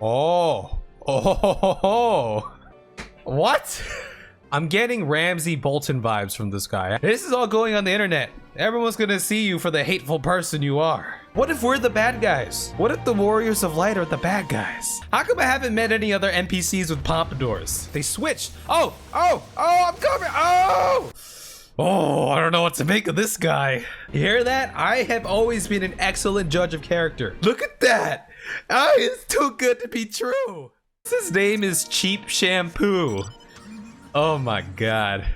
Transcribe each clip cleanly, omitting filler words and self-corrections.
Oh. Oh. What? I'm getting Ramsay Bolton vibes from this guy. This is all going on the internet. Everyone's gonna see you for the hateful person you are. What if we're the bad guys? What if the Warriors of Light are the bad guys? How come I haven't met any other NPCs with pompadours? They switched. Oh, I'm coming. Oh, I don't know what to make of this guy. You hear that? I have always been an excellent judge of character. Look at that. It's too good to be true. His name is Cheap Shampoo. Oh my god.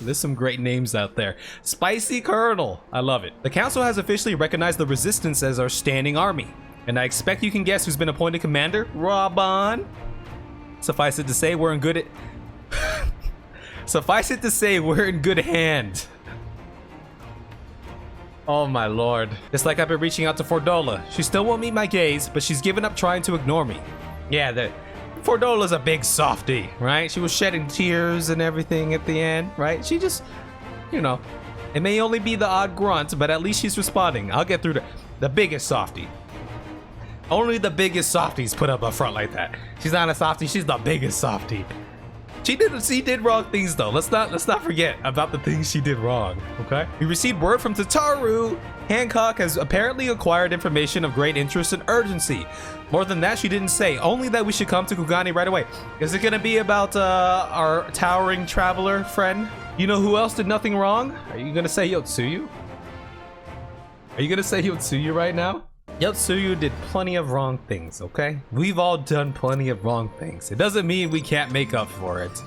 There's some great names out there. Spicy Colonel. I love it. The council has officially recognized the resistance as our standing army. And I expect you can guess who's been appointed commander. Raban. Suffice it to say, we're in good Suffice it to say, we're in good hand. Oh my lord. Just like I've been reaching out to Fordola. She still won't meet my gaze, but she's given up trying to ignore me. Yeah, Fordola's a big softie, right? She was shedding tears and everything at the end, right? She just, you know, it may only be the odd grunt, but at least she's responding. I'll get through the biggest softie. Only the biggest softies put up a front like that. She's not a softie, she's the biggest softie. She did wrong things though. Let's not forget about the things she did wrong, okay? We received word from Tataru. Hancock has apparently acquired information of great interest and urgency. More than that, she didn't say, only that we should come to Kugani right away. Is it gonna be about our towering traveler friend? You know who else did nothing wrong? Are you gonna say Yotsuyu? Are you gonna say Yotsuyu right now? Yotsuyu did plenty of wrong things, okay? We've all done plenty of wrong things. It doesn't mean we can't make up for it.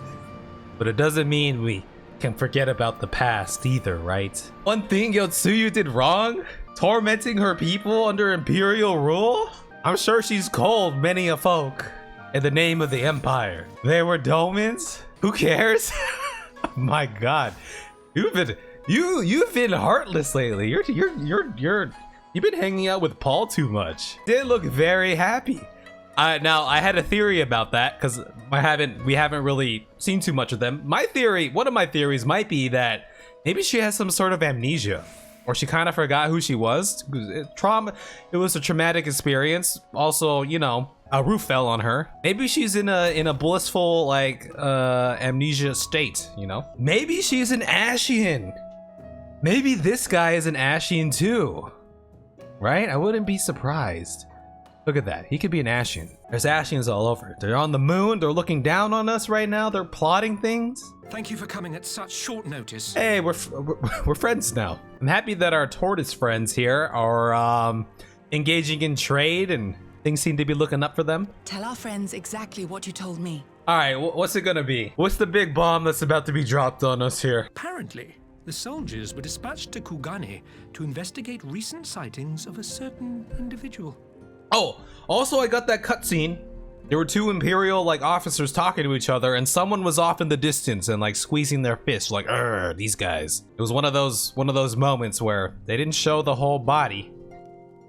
But it doesn't mean we can forget about the past either, right? One thing Yotsuyu did wrong? Tormenting her people under Imperial rule? I'm sure she's called many a folk in the name of the Empire. They were Domans? Who cares? My god. You've been heartless lately. You've been hanging out with Paul too much. They look very happy. Now I had a theory about that because we haven't really seen too much of them. One of my theories might be that maybe she has some sort of amnesia, or she kind of forgot who she was. It was a traumatic experience. Also, you know, a roof fell on her. Maybe she's in a blissful like amnesia state. You know, maybe she's an Ashian. Maybe this guy is an Ashian too. Right? I wouldn't be surprised. Look at that. He could be an Ashian. There's Ashians all over. They're on the moon. They're looking down on us right now. They're plotting things. Thank you for coming at such short notice. Hey, we're friends now. I'm happy that our tortoise friends here are engaging in trade and things seem to be looking up for them. Tell our friends exactly what you told me. All right, what's it gonna be? What's the big bomb that's about to be dropped on us here? Apparently, the soldiers were dispatched to Kugane to investigate recent sightings of a certain individual. Oh, also I got that cutscene. There were two Imperial like officers talking to each other, and someone was off in the distance and like squeezing their fists, like, these guys. It was one of those moments where they didn't show the whole body,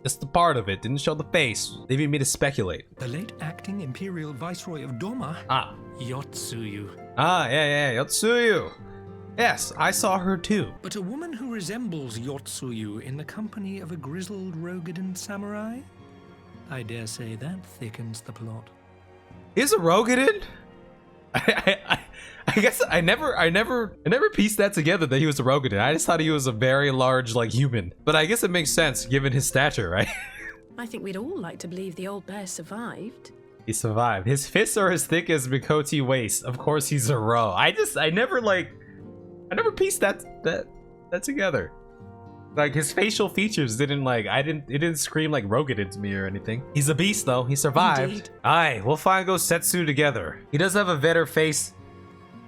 just the part of it, didn't show the face, leaving me to speculate. The late acting Imperial Viceroy of Doma, Yotsuyu. Yeah, Yotsuyu. Yes, I saw her too. But a woman who resembles Yotsuyu in the company of a grizzled Rogadan samurai? I dare say that thickens the plot. He's a Rogadan? I guess I never pieced that together that he was a Rogadan. I just thought he was a very large like human. But I guess it makes sense given his stature, right? I think we'd all like to believe the old bear survived. He survived. His fists are as thick as Mikoti's waist. Of course he's a Ro. I never pieced that together. Like his facial features didn't it didn't scream like Rogadan to me or anything. He's a beast though, he survived. Indeed. Aye, we'll find Setsu together. He does have a better face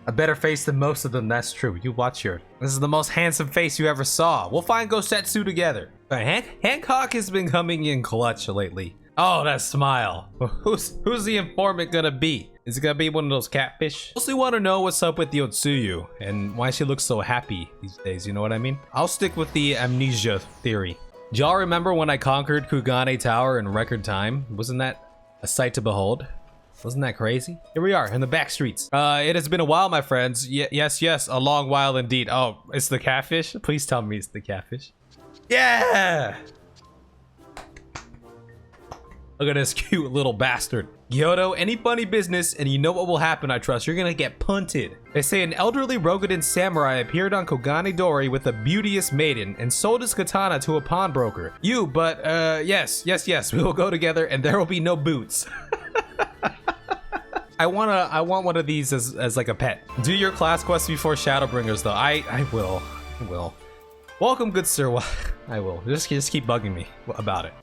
than most of them, that's true. You watch here. This is the most handsome face you ever saw. We'll find Setsu together. Hancock has been coming in clutch lately. Oh, that smile. Who's the informant gonna be? Is it gonna be one of those catfish? Mostly want to know what's up with Yotsuyu and why she looks so happy these days, you know what I mean? I'll stick with the amnesia theory. Do y'all remember when I conquered Kugane Tower in record time? Wasn't that a sight to behold? Wasn't that crazy? Here we are in the back streets. It has been a while, my friends. Yes, a long while indeed. Oh, it's the catfish? Please tell me it's the catfish. Yeah! Look at this cute little bastard. Kyoto, any funny business, and you know what will happen, I trust. You're gonna get punted. They say an elderly Rogadin samurai appeared on Kogane Dori with a beauteous maiden and sold his katana to a pawnbroker. Yes, we will go together and there will be no boots. I want one of these as like a pet. Do your class quest before Shadowbringers though. I will. Welcome, good sir. I will. Just keep bugging me about it.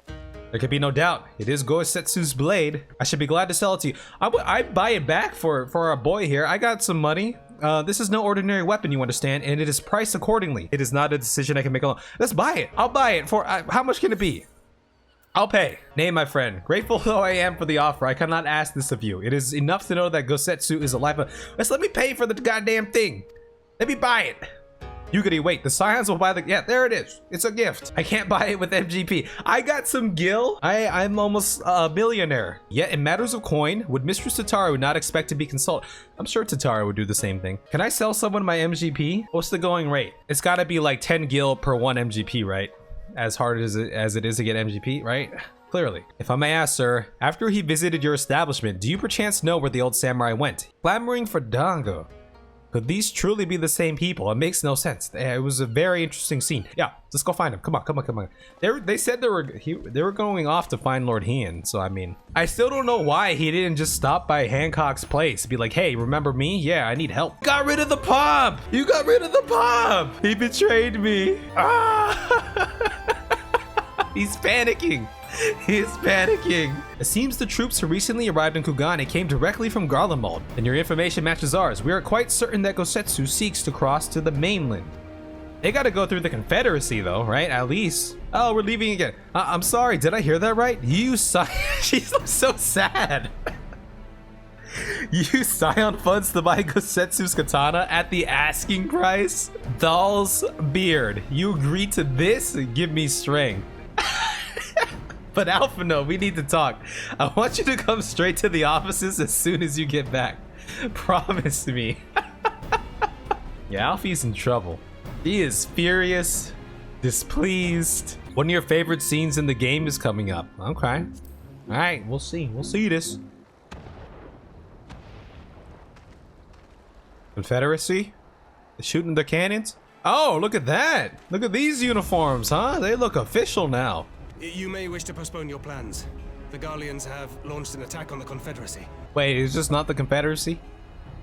There can be no doubt. It is Gosetsu's blade. I should be glad to sell it to you. I'd buy it back for our boy here. I got some money. This is no ordinary weapon, you understand, and it is priced accordingly. It is not a decision I can make alone. Let's buy it. I'll buy it for, how much can it be? I'll pay. Nay, my friend. Grateful though I am for the offer, I cannot ask this of you. It is enough to know that Gosetsu is alive. Let me pay for the goddamn thing. Let me buy it. Yugiri, wait, the Scions will buy the, yeah, there it is. It's a gift. I can't buy it with MGP. I got some gil. I'm almost a millionaire. Yet in matters of coin, would Mistress Tataru not expect to be consulted? I'm sure Tataru would do the same thing. Can I sell someone my MGP? What's the going rate? It's gotta be like 10 gil per 1 MGP, right? As hard as it is to get MGP, right? Clearly. If I may ask, sir, after he visited your establishment, do you perchance know where the old samurai went? Clamoring for Dango. Could these truly be the same people? It makes no sense. It was a very interesting scene. Yeah, let's go find him. Come on. They said they were going off to find Lord Heian. So I mean, I still don't know why he didn't just stop by Hancock's place, be like, hey, remember me? Yeah, I need help. Got rid of the pub. You got rid of the pub. He betrayed me. Ah! He's panicking. He is panicking. It seems the troops who recently arrived in Kugane came directly from Garlemald, and your information matches ours. We are quite certain that Gosetsu seeks to cross to the mainland. They gotta go through the Confederacy though, right? At least. Oh, we're leaving again. I'm sorry, did I hear that right? She looks so sad. You Scion funds to buy Gosetsu's katana at the asking price? Doll's beard. You agree to this? Give me strength. But Alpha, no, we need to talk. I want you to come straight to the offices as soon as you get back. Promise me. Yeah, Alfie's in trouble. He is furious, displeased. One of your favorite scenes in the game is coming up. Okay. All right, we'll see. We'll see this. Confederacy? They're shooting their cannons? Oh, look at that. Look at these uniforms, huh? They look official now. You may wish to postpone your plans. The Garleans have launched an attack on the Confederacy. Wait, is this not the Confederacy?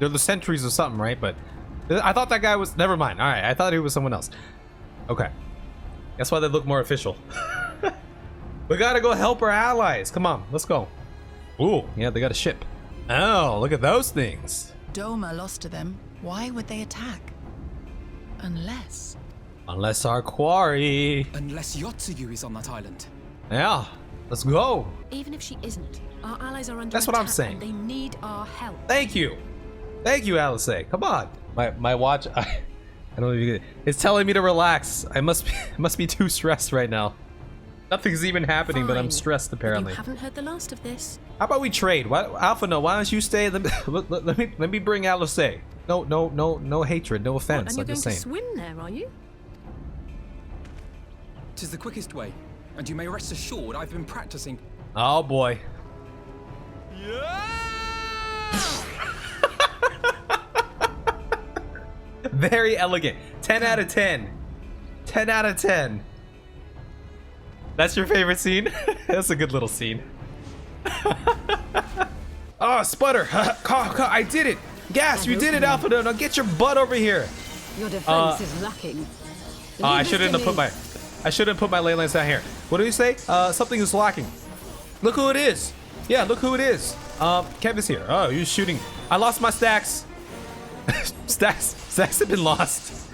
They're the sentries or something, right? But I thought that guy was... Never mind. All right, I thought he was someone else. Okay. That's why they look more official. We gotta go help our allies. Come on, let's go. Ooh, yeah, they got a ship. Oh, look at those things. Doma lost to them. Why would they attack? Unless our quarry. Unless Yotsuyu is on that island. Yeah, let's go. Even if she isn't, our allies are under That's what I'm attack saying. and they need our help. Thank you, Alice. Come on. My watch. I don't even. It's telling me to relax. I must be too stressed right now. Nothing's even happening, but I'm Fine. stressed apparently. You haven't heard the last of this. How about we trade? Alpha, no. Why don't you stay? Let me bring Alice. No hatred, no offense. And you're I'm going just to saying. swim there, are you? 'Tis the quickest way, and you may rest assured I've been practicing. Oh boy. Very elegant. 10 out of 10. 10 out of 10. That's your favorite scene? That's a good little scene. Oh, sputter. I did it. Gas, you did it, Alpha. Now get your butt over here. Your defense is lacking. I shouldn't have put my ley lines down here. What do you say? Something is lacking. Look who it is. Yeah, look who it is. Kevin's here. Oh, you're shooting. I lost my stacks. Stacks have been lost.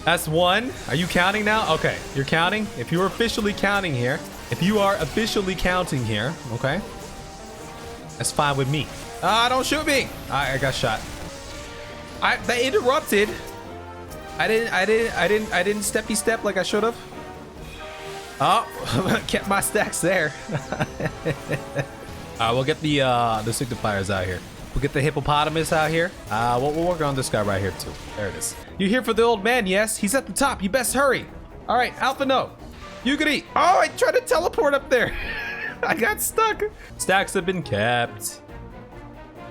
That's one. Are you counting now? Okay, you're counting. If you're officially counting here, okay, that's fine with me. Don't shoot me. I got shot. They interrupted. I didn't steppy step like I should have. Oh, kept my stacks there. We'll get the signifiers out here. We'll get the hippopotamus out here. We'll work on this guy right here too. There it is. You're here for the old man, yes? He's at the top. You best hurry. All right, Alpha, no. Yugiri. Oh, I tried to teleport up there. I got stuck. Stacks have been kept.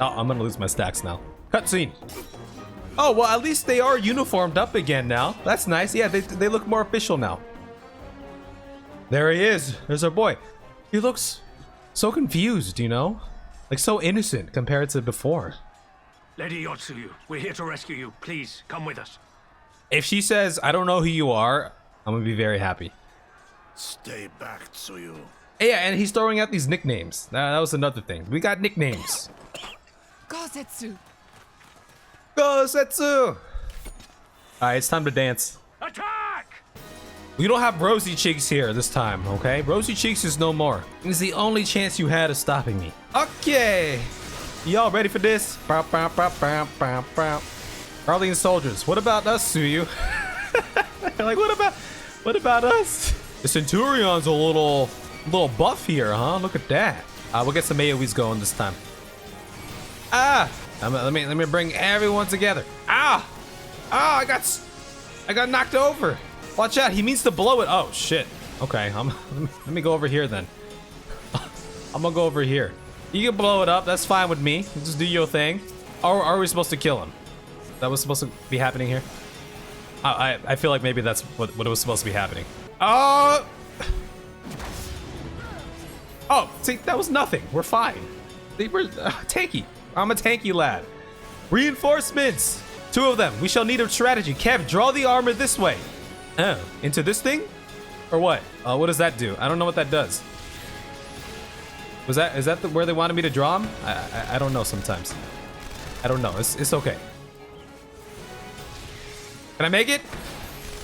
Oh, I'm gonna lose my stacks now. Cutscene. Oh, well, at least they are uniformed up again now. That's nice. Yeah, they look more official now. There he is. There's our boy. He looks so confused, you know? Like so innocent compared to before. Lady Yotsuyu, we're here to rescue you. Please, come with us. If she says, I don't know who you are, I'm gonna be very happy. Stay back, Tsuyu. Yeah, and he's throwing out these nicknames. That was another thing. We got nicknames. Gozetsu. Gozetsu! Alright, it's time to dance. Attack! We don't have Rosy Cheeks here this time, okay? Rosy Cheeks is no more. It's the only chance you had of stopping me. Okay! Y'all ready for this? Arlene soldiers, what about us, Tsuyu? Like, what about us? The Centurion's a little buff here, huh? Look at that. We'll get some AoEs going this time. Ah! Let me bring everyone together. Ah! Ah! I got knocked over. Watch out! He means to blow it. Oh shit. Okay. Let me go over here then. I'm gonna go over here. You can blow it up. That's fine with me. Just do your thing. Or are we supposed to kill him? That was supposed to be happening here. I feel like maybe that's what was supposed to be happening. Oh! Oh, see, that was nothing. We're fine. We're tanky. I'm a tanky lad. Reinforcements! 2 of them. We shall need a strategy. Kev, draw the armor this way. Oh, into this thing? Or what? What does that do? I don't know what that does. Is that where they wanted me to draw him? I don't know sometimes. I don't know. It's okay. Can I make it?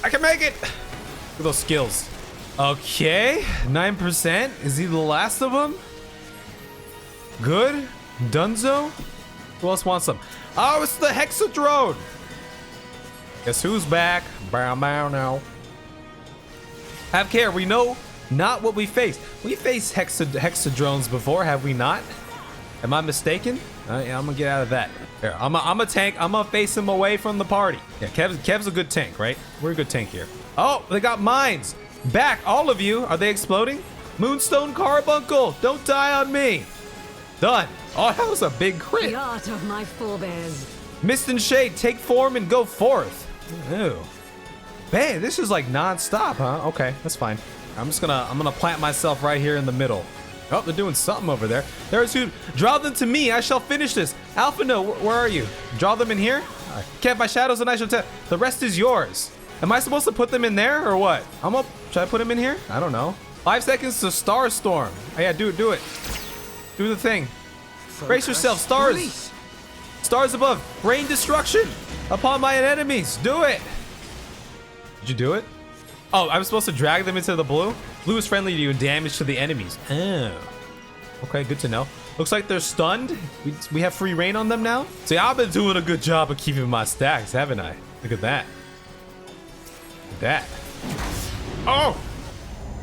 I can make it! Look at those skills. Okay, 9%. Is he the last of them? Good. Dunzo? Who else wants some? Oh, it's the Hexadrone! Guess who's back? Bow bow now. Have care, we know not what we face. We faced Hexadrones before, have we not? Am I mistaken? Yeah, I'm gonna get out of that. Here, I'm a tank. I'm gonna face him away from the party. Yeah, Kev's a good tank, right? We're a good tank here. Oh, they got mines. Back, all of you. Are they exploding? Moonstone Carbuncle, don't die on me. Done. Oh, that was a big crit. The art of my forebears. Mist and Shade, take form and go forth. Ew. Man, this is like non-stop, huh? Okay, that's fine. I'm gonna plant myself right here in the middle. Oh, they're doing something over there. There's who. Draw them to me. I shall finish this. Alpha, no, where are you? Draw them in here. Right. Kev, my shadows and I shall tell. The rest is yours. Am I supposed to put them in there or what? Should I put them in here? I don't know. 5 seconds to Star Storm. Oh, yeah, do it. Do the thing. Brace yourself, stars. Release. Stars above. Rain destruction upon my enemies. Do it. Did you do it? Oh, I'm supposed to drag them into the blue? Blue is friendly to you and damage to the enemies. Oh. Okay, good to know. Looks like they're stunned. We have free reign on them now. See, I've been doing a good job of keeping my stacks, haven't I? Look at that. Look at that. Oh!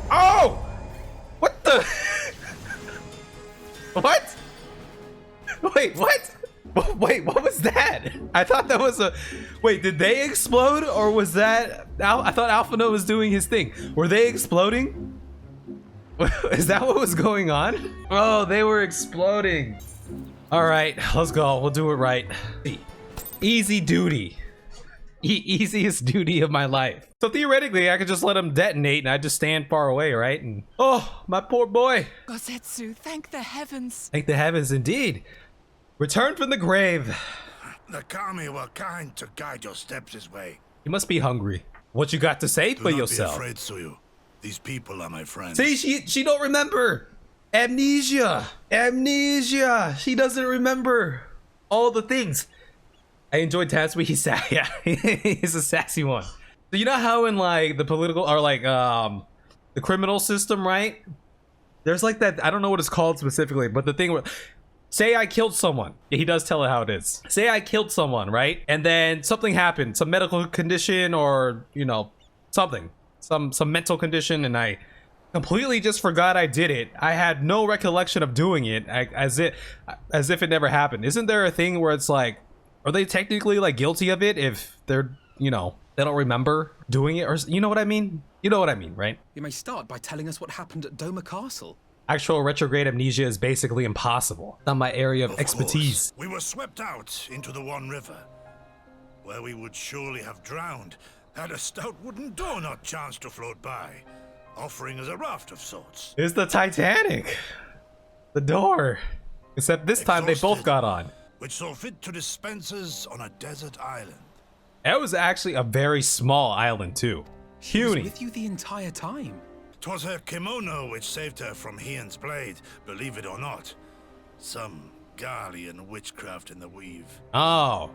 Oh! What the? What? Wait, what? Wait, what was that? I thought that was a... Wait, did they explode? Or was that... I thought Alphino was doing his thing. Were they exploding? Is that what was going on? Oh, they were exploding. All right, let's go. We'll do it right. Easy duty. Easiest duty of my life. So theoretically, I could just let him detonate and I just stand far away, right? And oh, my poor boy. Gozetsu, thank the heavens. Thank the heavens indeed. Return from the grave. The kami were kind to guide your steps this way. You must be hungry. What you got to say Do for not yourself? be afraid, Tsuyu. These people are my friends. See, she don't remember. Amnesia. Amnesia. She doesn't remember all the things. I enjoyed Tatsumi. He's yeah, he's a sassy one. So you know how in like the political or like the criminal system, right? There's like that, I don't know what it's called specifically, but the thing where say I killed someone. Yeah, he does tell it how it is. Say I killed someone, right? And then something happened, some medical condition or, you know, something. Some mental condition, and I completely just forgot I did it. I had no recollection of doing it, as if it never happened. Isn't there a thing where it's like, are they technically like guilty of it if they're, you know, they don't remember doing it, or you know what I mean? You know what I mean, right? You may start by telling us what happened at Doma Castle. Actual retrograde amnesia is basically impossible. It's not my area of expertise. Course, we were swept out into the One River, where we would surely have drowned had a stout wooden door not chanced to float by, offering us a raft of sorts. It's the Titanic. The door. Except this time they both got on. Which saw fit to dispense us on a desert island. It was actually a very small island too. She was Puny. with you the entire time. 'Twas her kimono which saved her from Hian's blade, believe it or not. Some Garlean witchcraft in the weave. Oh,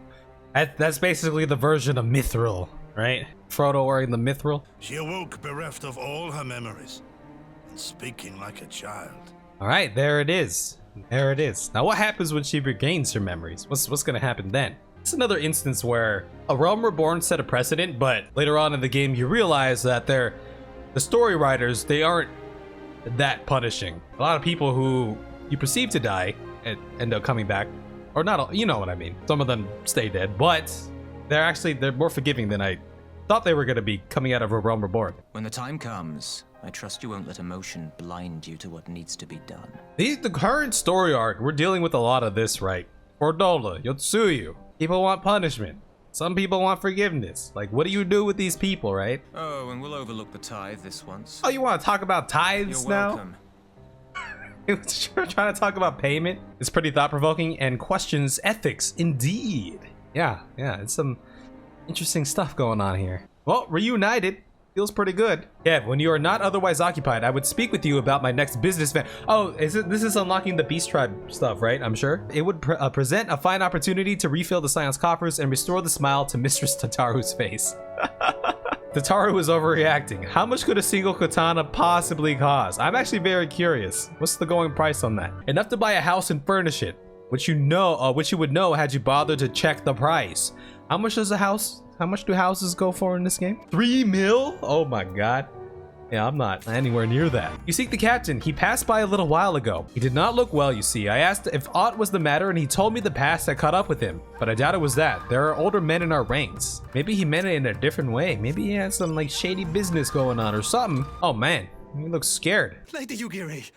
that's basically the version of Mithril, right? Frodo wearing the Mithril. She awoke bereft of all her memories, and speaking like a child. All right, there it is. There it is. Now what happens when she regains her memories? What's gonna happen then? It's another instance where A Realm Reborn set a precedent, but later on in the game you realize that the story writers, they aren't that punishing. A lot of people who you perceive to die and end up coming back, or not all, you know what I mean. Some of them stay dead, but they're more forgiving than I thought they were gonna be coming out of A Realm Reborn. When the time comes, I trust you won't let emotion blind you to what needs to be done. The current story arc, we're dealing with a lot of this, right? Fordola, Yotsuyu. People want punishment. Some people want forgiveness. Like, what do you do with these people, right? Oh, and we'll overlook the tithe this once. Oh, you want to talk about tithes You're now? welcome. We're trying to talk about payment. It's pretty thought-provoking and questions ethics, indeed. Yeah, it's some interesting stuff going on here. Well, reunited. Feels pretty good. Yeah, when you are not otherwise occupied, I would speak with you about my next business event. Oh, this is unlocking the Beast Tribe stuff, right? I'm sure. It would present a fine opportunity to refill the Scion's coffers and restore the smile to Mistress Tataru's face. Tataru is overreacting. How much could a single katana possibly cost? I'm actually very curious. What's the going price on that? Enough to buy a house and furnish it, which you would know had you bothered to check the price. How much does a house? How much do houses go for in this game? 3 mil? Oh my god. Yeah, I'm not anywhere near that. You seek the captain. He passed by a little while ago. He did not look well, you see. I asked if aught was the matter and he told me the past had caught up with him. But I doubt it was that. There are older men in our ranks. Maybe he meant it in a different way. Maybe he had some like shady business going on or something. Oh man, he looks scared. Lady Yugiri,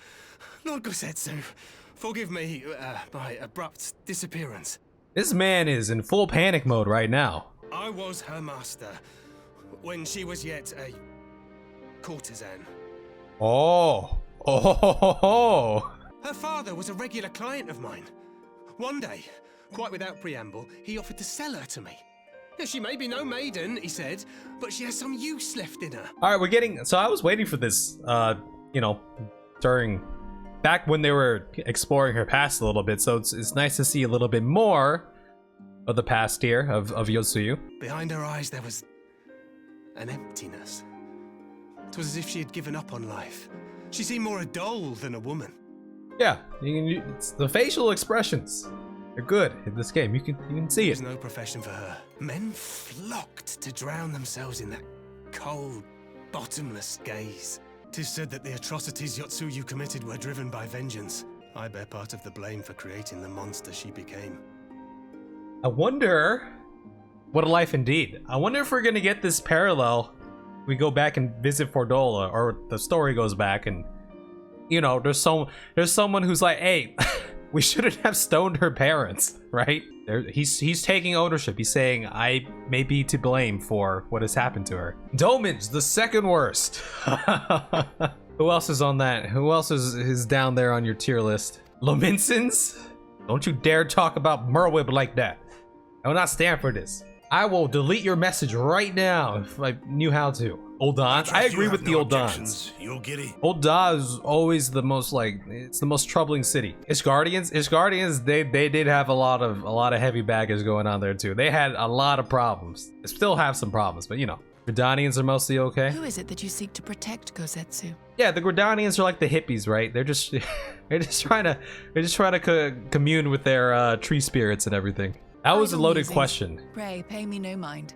Lord Gosetsu, forgive me my abrupt disappearance. This man is in full panic mode right now. I was her master when she was yet a courtesan. Oh. Her father was a regular client of mine. One day, quite without preamble, he offered to sell her to me. Yeah, she may be no maiden, he said, but she has some use left in her. All right, so I was waiting for this, you know, back when they were exploring her past a little bit. So it's nice to see a little bit more of the past here of Yotsuyu. Behind her eyes there was an emptiness. It was as if she had given up on life. She seemed more a doll than a woman. Yeah, it's the facial expressions. They're good in this game. You can see it. There's no profession for her. Men flocked to drown themselves in that cold, bottomless gaze. 'Tis said that the atrocities Yotsuyu committed were driven by vengeance. I bear part of the blame for creating the monster she became. I wonder what a life indeed. I wonder if we're gonna get this parallel. We go back and visit Fordola, or the story goes back and, you know, there's someone who's like, hey, we shouldn't have stoned her parents, right? He's taking ownership. He's saying, I may be to blame for what has happened to her. Domage, the second worst. Who else is on that? Who else is down there on your tier list? Lominsons? Don't you dare talk about Merwib like that. I will not stand for this. I will delete your message right now if I knew how to. Oldons? I agree with the Oldons. Ul'dah is always the most it's the most troubling city. Ishgardians, they did have a lot of heavy baggage going on there too. They had a lot of problems. They still have some problems, but you know. Gridanians are mostly okay. Who is it that you seek to protect, Gosetsu? Yeah, the Gridanians are like the hippies, right? They're just trying to commune with their tree spirits and everything. That was a loaded question. Pray, pay me no mind.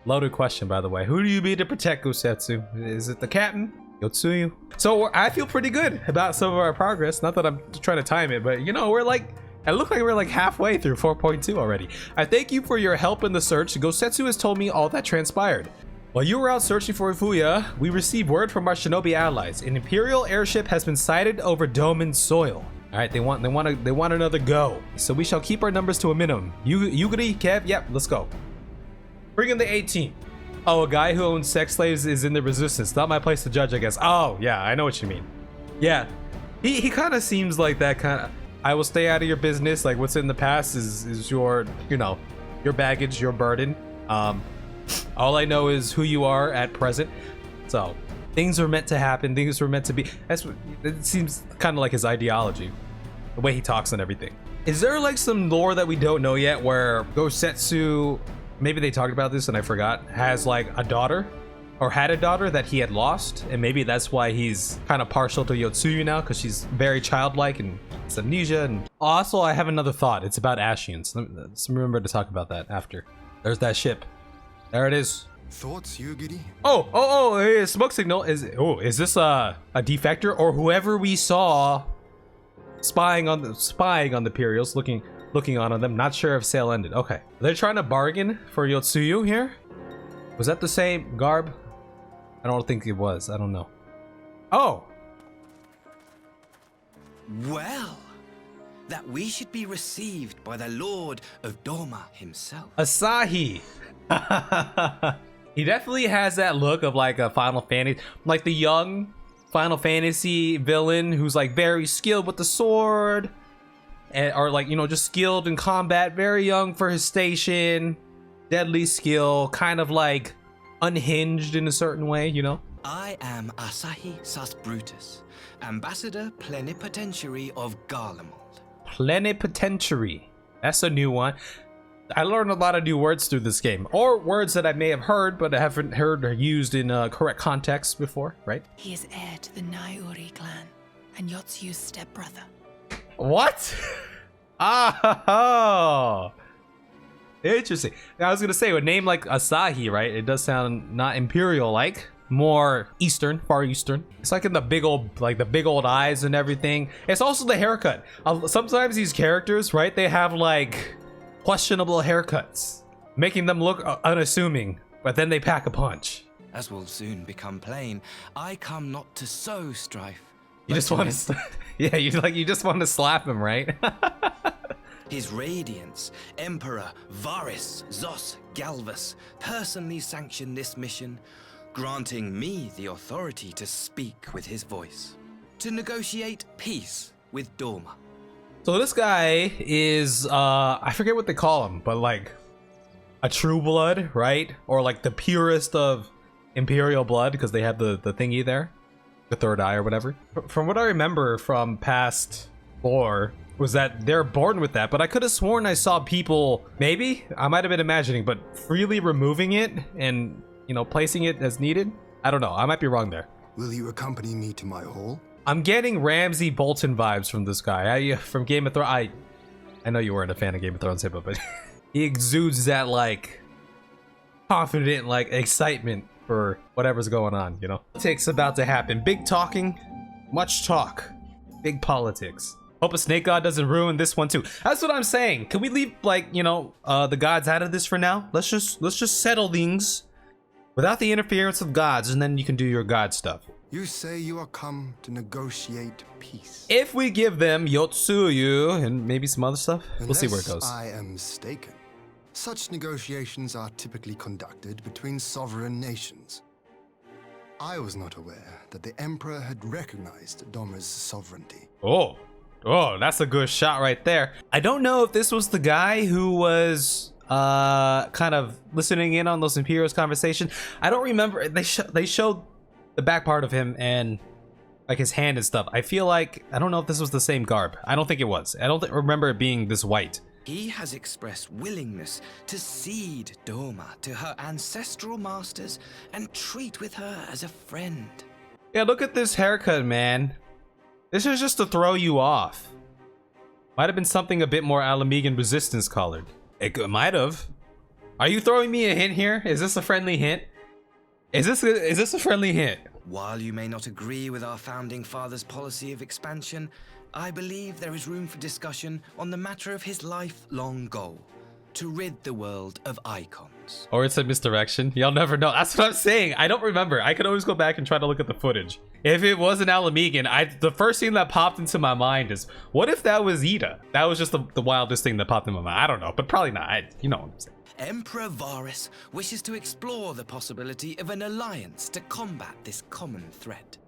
Loaded question, by the way. Who do you be to protect, Gosetsu? Is it the captain? Yotsuyu? So I feel pretty good about some of our progress. Not that I'm trying to time it, but you know, it looked like we're like halfway through 4.2 already. I thank you for your help in the search. Gosetsu has told me all that transpired. While you were out searching for Ifuya, we received word from our shinobi allies. An Imperial airship has been sighted over Doman's soil. All right, they want another go. So we shall keep our numbers to a minimum. Yuguri, Kev, yep, let's go. Bring in the 18. Oh, a guy who owns sex slaves is in the resistance. Not my place to judge, I guess. Oh, yeah, I know what you mean. Yeah, he kind of seems like that kind of. I will stay out of your business. Like what's in the past is your, you know, your baggage, your burden. All I know is who you are at present. So things are meant to happen. Things were meant to be. That's what it seems kind of like his ideology, the way he talks and everything. Is there like some lore that we don't know yet where Gosetsu, maybe they talked about this and I forgot, has like a daughter or had a daughter that he had lost, and maybe that's why he's kind of partial to Yotsuyu now, because she's very childlike and it's amnesia. And also I have another thought. It's about Ashians. Let's remember to talk about that after. There's that ship. There it is. Thoughts, Yugiri? Oh, hey, smoke signal. Is this a defector or whoever we saw spying on the Imperials, looking on them? Not sure if sale ended. Okay, they're trying to bargain for Yotsuyu here. Was that the same garb? I don't think it was. I don't know. Oh. Well, that we should be received by the Lord of Doma himself. Asahi. He definitely has that look of like a Final Fantasy, like the young Final Fantasy villain who's like very skilled with the sword, and or like, you know, just skilled in combat, very young for his station, deadly skill, kind of like unhinged in a certain way, you know. I am Asahi Sus Brutus, Ambassador Plenipotentiary of Garlemald. Plenipotentiary. That's a new one. I learned a lot of new words through this game, or words that I may have heard but I haven't heard or used in correct context before, right? He is heir to the Naiuri clan and Yotsuyu's stepbrother. What? Oh, interesting. I was gonna say, with a name like Asahi, right? It does sound not imperial-like, more Eastern, Far Eastern. It's like in the big old eyes and everything. It's also the haircut. Sometimes these characters, right? They have like questionable haircuts, making them look unassuming, but then they pack a punch. As will soon become plain, I come not to sow strife. You just want to, yeah, you just want to slap him, right? His Radiance, Emperor Varys Zos Galvus, personally sanctioned this mission, granting me the authority to speak with his voice, to negotiate peace with Doma. So this guy is, I forget what they call him, but like a true blood, right? Or like the purest of Imperial blood, because they have the thingy there, the third eye or whatever. From what I remember from past lore, was that they're born with that, but I could have sworn I saw people, maybe, I might have been imagining, but freely removing it and, you know, placing it as needed. I don't know, I might be wrong there. Will you accompany me to my hall? I'm getting Ramsay Bolton vibes from this guy. From Game of Thrones. I know you weren't a fan of Game of Thrones, Hippo, but he exudes that like confident, like excitement for whatever's going on, you know. Politics about to happen. Big talking, much talk, big politics. Hope a snake god doesn't ruin this one too. That's what I'm saying. Can we leave, like, you know, the gods out of this for now? Let's just settle things without the interference of gods, and then you can do your god stuff. You say you are come to negotiate peace. If we give them Yotsuyu and maybe some other stuff, we'll see where it goes. I am mistaken, such negotiations are typically conducted between sovereign nations. I was not aware that the Emperor had recognized Doma's sovereignty. Oh, that's a good shot right there. I don't know if this was the guy who was kind of listening in on those Imperials conversations. I don't remember. They showed the back part of him and like his hand and stuff. I feel like, I don't know if this was the same garb. I don't think it was. I don't remember it being this white. He has expressed willingness to cede Doma to her ancestral masters and treat with her as a friend. Yeah, look at this haircut, man. This is just to throw you off. Might have been something a bit more Alamegan Resistance colored. It might have. Are you throwing me a hint here? Is this a friendly hint? Is this a friendly hint? While you may not agree with our founding father's policy of expansion, I believe there is room for discussion on the matter of his lifelong goal, to rid the world of icons. Or it's a misdirection. Y'all never know. That's what I'm saying. I don't remember. I could always go back and try to look at the footage. If it wasn't Alamegan, the first thing that popped into my mind is, what if that was Ida? That was just the wildest thing that popped in my mind. I don't know, but probably not. You know what I'm saying. Emperor Varus wishes to explore the possibility of an alliance to combat this common threat.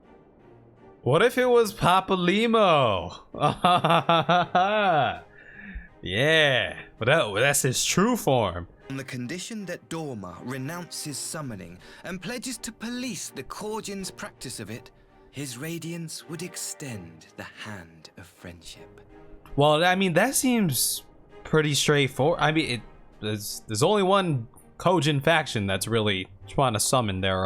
What if it was Papalymo? Yeah, but that's his true form. On the condition that Dorma renounces summoning and pledges to police the Korgin's practice of it, his radiance would extend the hand of friendship. Well, I mean, that seems pretty straightforward. I mean, there's only one Kojin faction that's really trying to summon their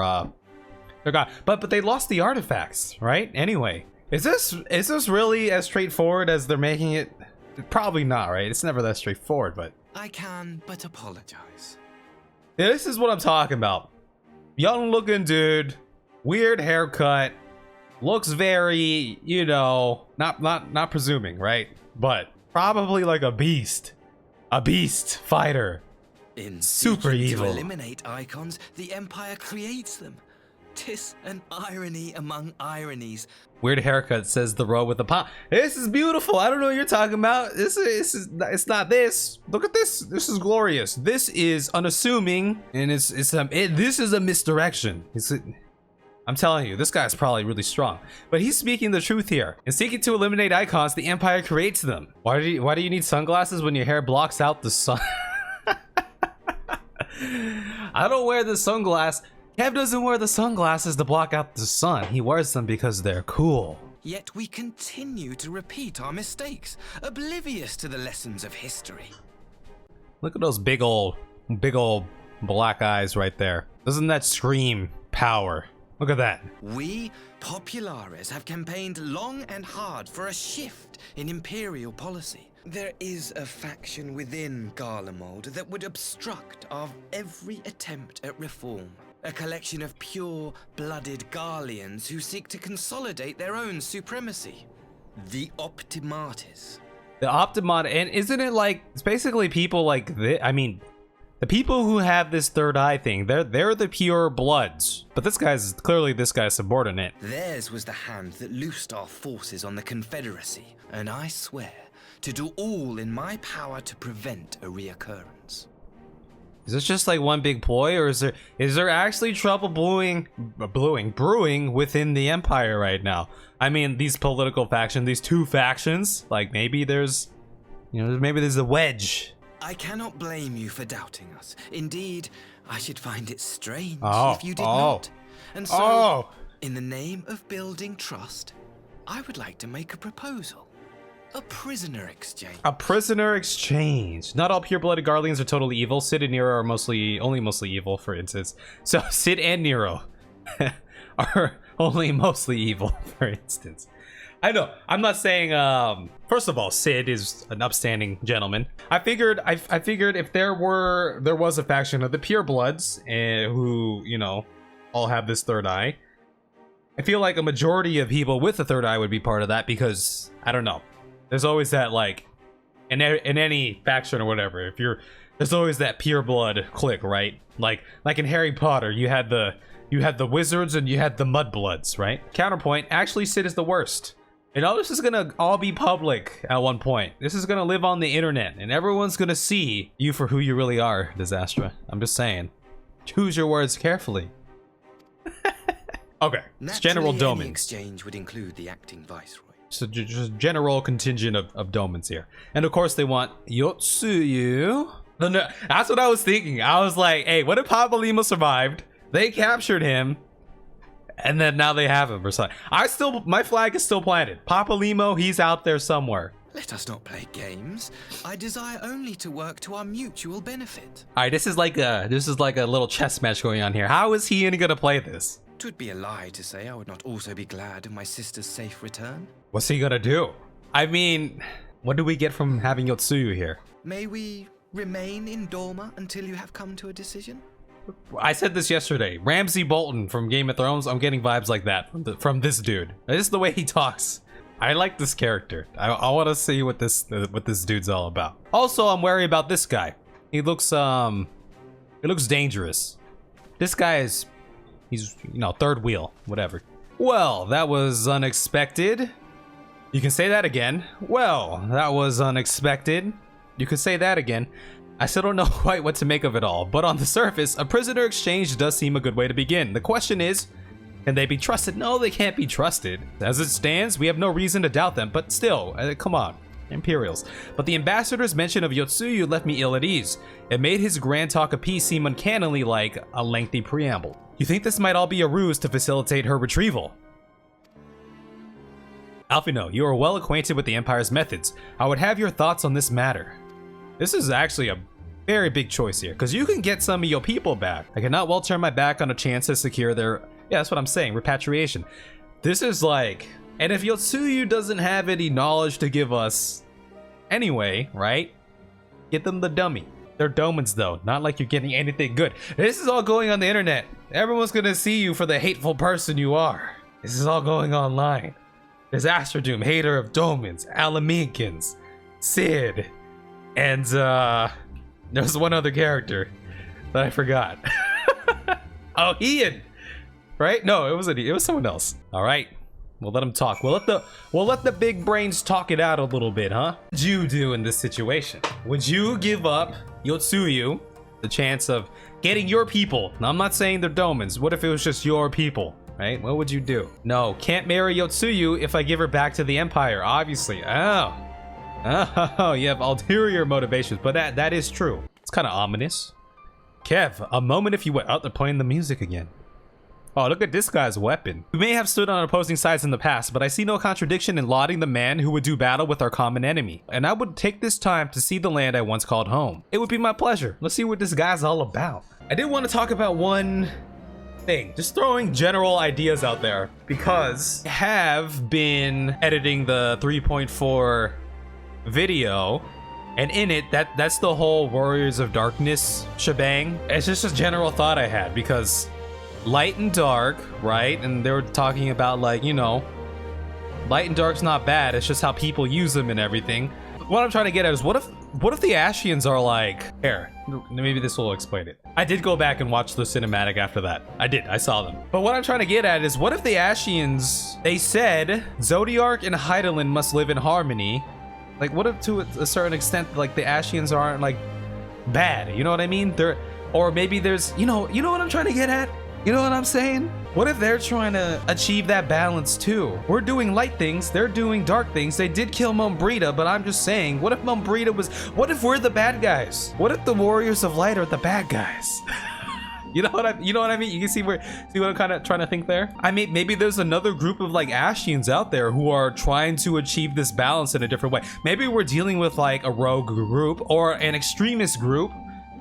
god, but they lost the artifacts, right? Anyway, is this really as straightforward as they're making it? Probably not, right? It's never that straightforward, but I can but apologize. yeah, this is what I'm talking about. Young looking dude, weird haircut, looks very, you know, not presuming, right? But probably like a beast fighter. In super evil. To eliminate icons, the Empire creates them. 'Tis an irony among ironies. Weird haircut, says the row with the pop. This is beautiful. I don't know what you're talking about. It's not this. Look at this. This is glorious. This is unassuming, and this is a misdirection. I'm telling you, this guy's probably really strong, but he's speaking the truth here. In seeking to eliminate icons, the Empire creates them. Why do you need sunglasses when your hair blocks out the sun? I don't wear the sunglasses. Kev doesn't wear the sunglasses to block out the sun. He wears them because they're cool. Yet we continue to repeat our mistakes, oblivious to the lessons of history. Look at those big old black eyes right there. Doesn't that scream power? Look at that. We, Populares, have campaigned long and hard for a shift in Imperial policy. There is a faction within Garlemald that would obstruct our every attempt at reform. A collection of pure-blooded Garleans who seek to consolidate their own supremacy. The Optimates. The Optimat, and isn't it like, it's basically people like this? I mean, the people who have this third eye thing, they're the pure bloods. But this guy's subordinate. Theirs was the hand that loosed our forces on the Confederacy, and I swear to do all in my power to prevent a reoccurrence. Is this just like one big ploy, or is there actually trouble brewing within the Empire right now? I mean, these political factions, these two factions, like maybe there's a wedge. I cannot blame you for doubting us. Indeed, I should find it strange if you did not. And so, in the name of building trust, I would like to make a proposal. A prisoner exchange. A prisoner exchange. Not all pure-blooded Garleans are totally evil. Sid and Nero are mostly evil, for instance. So Sid and Nero are only mostly evil, for instance. I know. I'm not saying. First of all, Sid is an upstanding gentleman. I figured if there was a faction of the purebloods who, you know, all have this third eye. I feel like a majority of people with the third eye would be part of that because I don't know. There's always that, like, in any faction or whatever, there's always that pure blood clique, right? Like in Harry Potter, you had the wizards and you had the mudbloods, right? Counterpoint, actually Sid is the worst. You know, this is gonna all be public at one point. This is gonna live on the internet and everyone's gonna see you for who you really are, Disastra. I'm just saying. Choose your words carefully. Okay, it's general domens. Any exchange would include the acting viceroy. So just general contingent of domens here. And of course they want Yotsuyu. No, that's what I was thinking. I was like, hey, what if Papalymo survived? They captured him. And then now they have him or something. My flag is still planted. Papalymo, he's out there somewhere. Let us not play games. I desire only to work to our mutual benefit. Alright, this is like a little chess match going on here. How is he gonna play this? 'Twould be a lie to say I would not also be glad of my sister's safe return. What's he gonna do? I mean, what do we get from having Yotsuyu here? May we remain in Dorma until you have come to a decision? I said this yesterday. Ramsay Bolton from Game of Thrones. I'm getting vibes like that from this dude. This is the way he talks. I like this character. I want to see what this dude's all about. Also, I'm wary about this guy. He looks dangerous. This guy is, he's, you know, third wheel, whatever. Well, that was unexpected. You can say that again. Well, that was unexpected. You could say that again. I still don't know quite what to make of it all, but on the surface, a prisoner exchange does seem a good way to begin. The question is, can they be trusted? No, they can't be trusted. As it stands, we have no reason to doubt them, but still, come on. Imperials. But the ambassador's mention of Yotsuyu left me ill at ease. It made his grand talk of peace seem uncannily like a lengthy preamble. You think this might all be a ruse to facilitate her retrieval? Alphino, you are well acquainted with the Empire's methods. I would have your thoughts on this matter. This is actually a very big choice here, because you can get some of your people back. I cannot well turn my back on a chance to secure their, yeah, that's what I'm saying, repatriation. This is like, and if Yotsuyu doesn't have any knowledge to give us anyway, right? Get them the dummy. They're domans though, not like you're getting anything good. This is all going on the internet. Everyone's gonna see you for the hateful person you are. This is all going online. There's Astrodoom, hater of domans, Alamekins, Sid, and there's one other character that I forgot. Oh, Ian, right? No, it was someone else. All right, we'll let him talk. We'll let the big brains talk it out a little bit, huh? What would you do in this situation? Would you give up Yotsuyu the chance of getting your people? Now, I'm not saying they're domans. What if it was just your people? Right? What would you do? No, can't marry Yotsuyu if I give her back to the Empire, obviously. Oh, you have ulterior motivations, but that is true. It's kind of ominous. Kev, a moment if you went. Oh, they're playing the music again. Oh, look at this guy's weapon. We may have stood on opposing sides in the past, but I see no contradiction in lauding the man who would do battle with our common enemy. And I would take this time to see the land I once called home. It would be my pleasure. Let's see what this guy's all about. I did want to talk about one thing, just throwing general ideas out there, because I have been editing the 3.4 video, and in it, that's the whole Warriors of Darkness shebang. It's just a general thought I had, because light and dark, right? And they were talking about, like, you know, light and dark's not bad, it's just how people use them and everything. What I'm trying to get at is, what if the Ashians are like, here, maybe this will explain it. I did go back and watch the cinematic after that. I saw them. But what I'm trying to get at is, what if the Ashians, they said Zodiark and Hydaelyn must live in harmony. Like, what if to a certain extent, like, the Ashians aren't like bad, you know what I mean? Or maybe there's, you know what I'm trying to get at? You know what I'm saying? What if they're trying to achieve that balance too? We're doing light things, they're doing dark things. They did kill Mombrita, but I'm just saying, what if Mombrita was, what if we're the bad guys? What if the Warriors of Light are the bad guys? You know what I mean? You can see what I'm kind of trying to think there? I mean, maybe there's another group of like Ashians out there who are trying to achieve this balance in a different way. Maybe we're dealing with like a rogue group or an extremist group